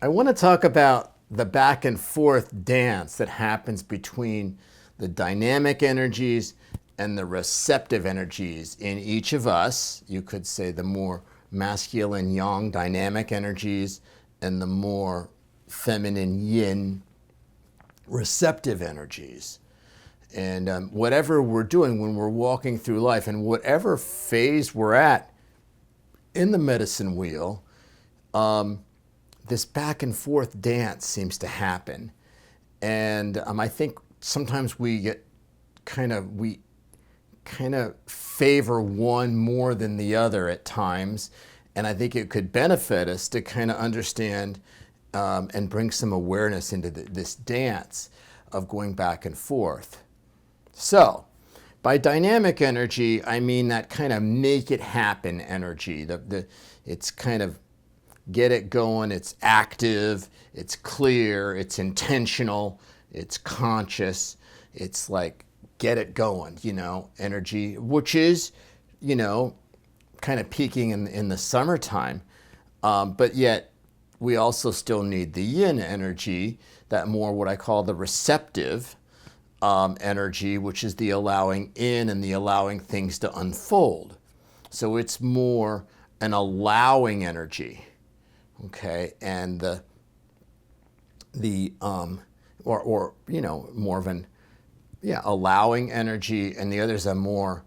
I want to talk about the back and forth dance that happens between the dynamic energies and the receptive energies in each of us. You could say the more masculine yang dynamic energies and the more feminine yin receptive energies. And whatever we're doing when we're walking through life and whatever phase we're at in the medicine wheel, this back and forth dance seems to happen. And I think sometimes we kind of favor one more than the other at times. And I think it could benefit us to kind of understand and bring some awareness into this dance of going back and forth. So, by dynamic energy, I mean that kind of make it happen energy. It's kind of get it going, it's active, it's clear, it's intentional, it's conscious, it's like get it going, energy, which is, kind of peaking in the summertime. But yet, we also still need the yin energy, that more what I call the receptive energy, which is the allowing in and the allowing things to unfold. So it's more an allowing energy, okay, and more of an allowing energy, and the others are more,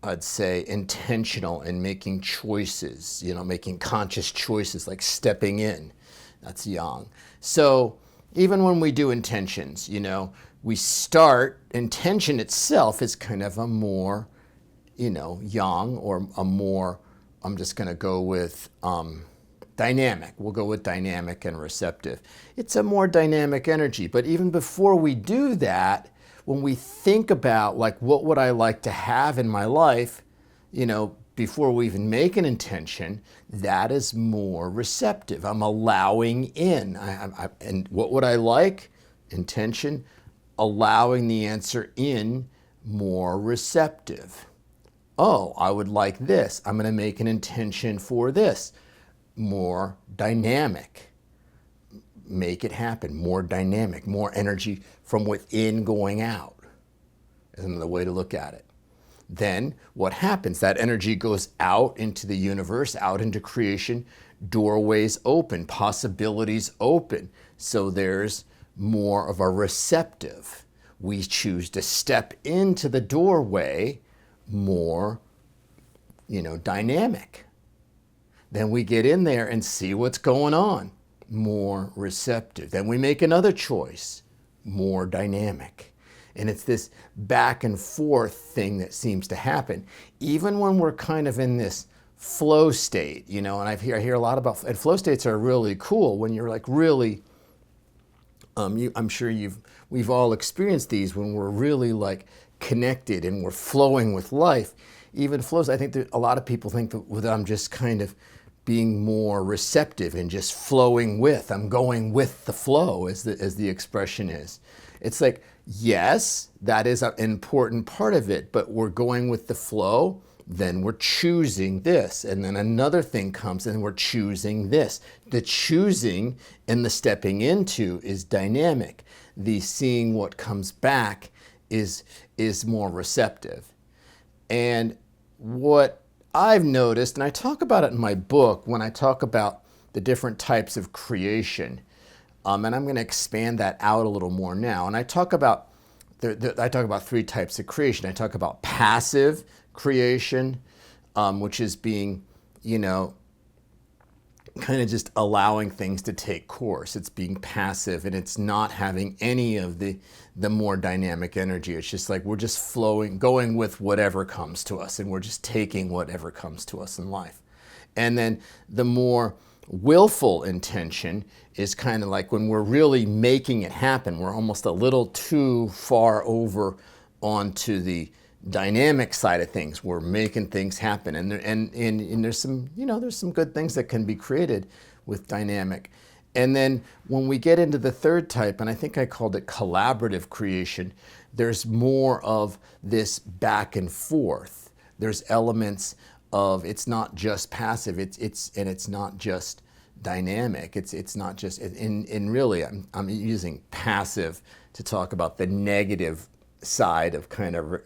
I'd say, intentional in making choices, making conscious choices, like stepping in. That's yang. So even when we do intentions, we start, intention itself is kind of a more, yang, or a more, I'm just going to go with dynamic. We'll go with dynamic and receptive. It's a more dynamic energy. But even before we do that, when we think about, like, what would I like to have in my life, before we even make an intention, that is more receptive. I'm allowing in. And what would I like? Intention. Allowing the answer in, more receptive. Oh, I would like this. I'm going to make an intention for this. More dynamic. Make it happen. More dynamic. More energy from within going out. Is another way to look at it. Then what happens? That energy goes out into the universe, out into creation. Doorways open. Possibilities open. So there's more of a receptive. We choose to step into the doorway, more, dynamic. Then we get in there and see what's going on, more receptive. Then we make another choice, more dynamic. And it's this back and forth thing that seems to happen, even when we're kind of in this flow state, and I hear a lot about, and flow states are really cool when you're like really, I'm sure we've all experienced these when we're really like connected and we're flowing with life. Even flows, I think that a lot of people think that I'm just kind of being more receptive and just flowing with. I'm going with the flow, as the expression is. It's like, yes, that is an important part of it, but we're going with the flow. Then we're choosing this. And then another thing comes and we're choosing this. The choosing and the stepping into is dynamic. The seeing what comes back is more receptive. And what I've noticed, and I talk about it in my book when I talk about the different types of creation, and I'm going to expand that out a little more now. And I talk about three types of creation. I talk about passive creation, which is being, kind of just allowing things to take course. It's being passive and it's not having any of the more dynamic energy. It's just like we're just flowing, going with whatever comes to us, and we're just taking whatever comes to us in life. And then the more willful intention is kind of like when we're really making it happen. We're almost a little too far over onto the dynamic side of things. We're making things happen, and there's some there's some good things that can be created with dynamic. And then when we get into the third type, and I think I called it collaborative creation, there's more of this back and forth. There's elements of, it's not just passive, it's not just dynamic. It's not just in really I'm using passive to talk about the negative side of kind of,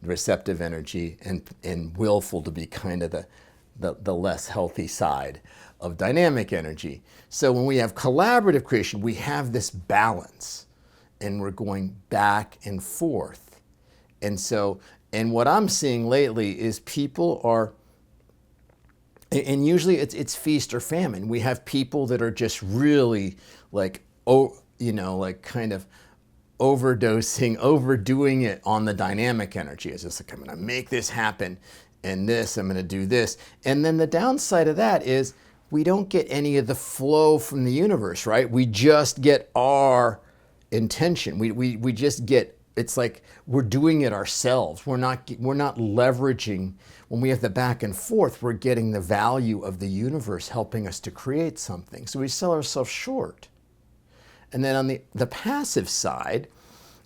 receptive energy, and willful to be kind of the less healthy side of dynamic energy. So when we have collaborative creation, we have this balance and we're going back and forth. And what I'm seeing lately is people are, and usually it's feast or famine. We have people that are just really like, like kind of overdosing, overdoing it on the dynamic energy. It's just like, I'm going to make this happen and this, I'm going to do this. And then the downside of that is we don't get any of the flow from the universe, right? We just get our intention. We just get, it's like we're doing it ourselves. We're not leveraging. When we have the back and forth, we're getting the value of the universe helping us to create something. So we sell ourselves short. And then on the passive side,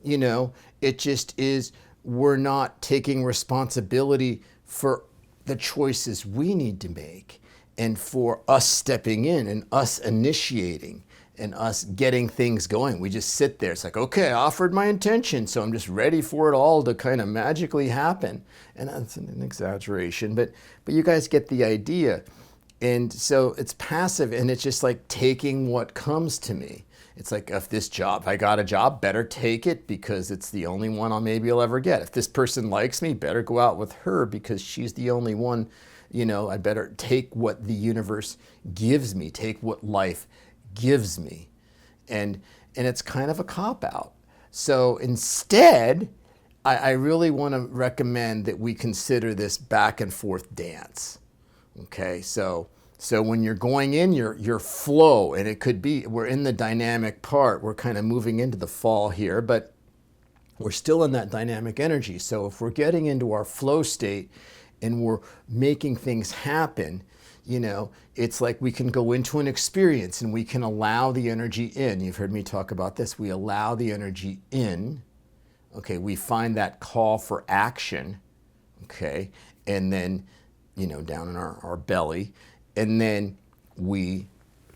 it just is, we're not taking responsibility for the choices we need to make and for us stepping in and us initiating and us getting things going. We just sit there. It's like, okay, I offered my intention, so I'm just ready for it all to kind of magically happen. And that's an exaggeration, but you guys get the idea. And so it's passive, and it's just like taking what comes to me. It's like, if I got a job, better take it because it's the only one I'll ever get. If this person likes me, better go out with her because she's the only one, I better take what the universe gives me, take what life gives me. And it's kind of a cop-out. So instead, I really want to recommend that we consider this back and forth dance. Okay, so when you're going in your flow, and it could be, we're in the dynamic part, we're kind of moving into the fall here, but we're still in that dynamic energy. So if we're getting into our flow state and we're making things happen, it's like we can go into an experience and we can allow the energy in. You've heard me talk about this. We allow the energy in. Okay, we find that call for action. Okay, and then, down in our belly. And then we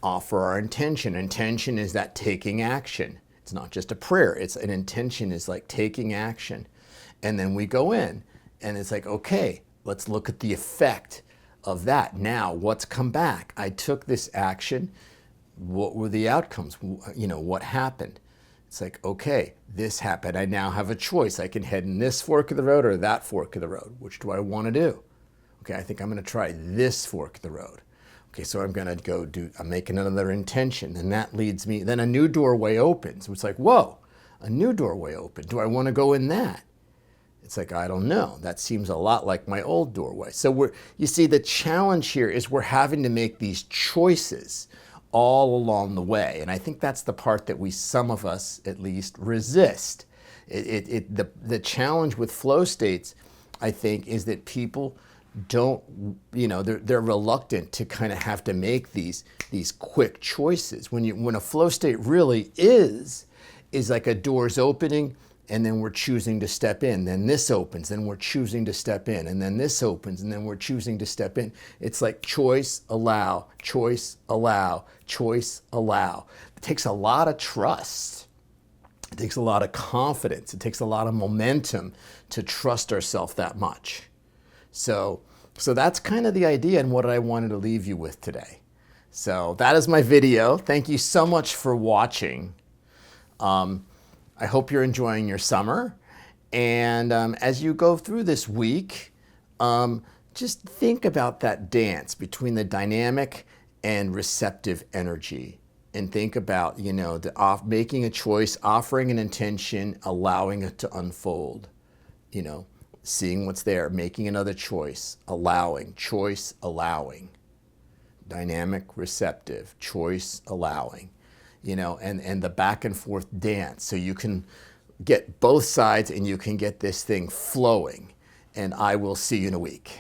offer our intention. Intention is that taking action. It's not just a prayer. It's an intention is like taking action. And then we go in and it's like, okay, let's look at the effect of that. Now, what's come back? I took this action. What were the outcomes? What happened? It's like, okay, this happened. I now have a choice. I can head in this fork of the road or that fork of the road. Which do I want to do? Okay, I think I'm going to try this fork of the road. Okay, so I'm going to I'm making another intention, and that leads me, then a new doorway opens. It's like, whoa, a new doorway opened. Do I want to go in that? It's like, I don't know. That seems a lot like my old doorway. So you see, the challenge here is we're having to make these choices all along the way. And I think that's the part that some of us at least resist. The challenge with flow states, I think, is that people don't, they're reluctant to kind of have to make these quick choices. When a flow state really is like a door's opening, and then we're choosing to step in. Then this opens, then we're choosing to step in, and then this opens, and then we're choosing to step in. It's like choice, allow, choice, allow, choice, allow. It takes a lot of trust. It takes a lot of confidence. It takes a lot of momentum to trust ourselves that much. So that's kind of the idea and what I wanted to leave you with today. So that is my video. Thank you so much for watching. I hope you're enjoying your summer. And as you go through this week, just think about that dance between the dynamic and receptive energy. And think about, making a choice, offering an intention, allowing it to unfold. Seeing what's there, making another choice, allowing, choice, allowing. Dynamic, receptive, choice, allowing. And the back and forth dance. So you can get both sides and you can get this thing flowing. And I will see you in a week.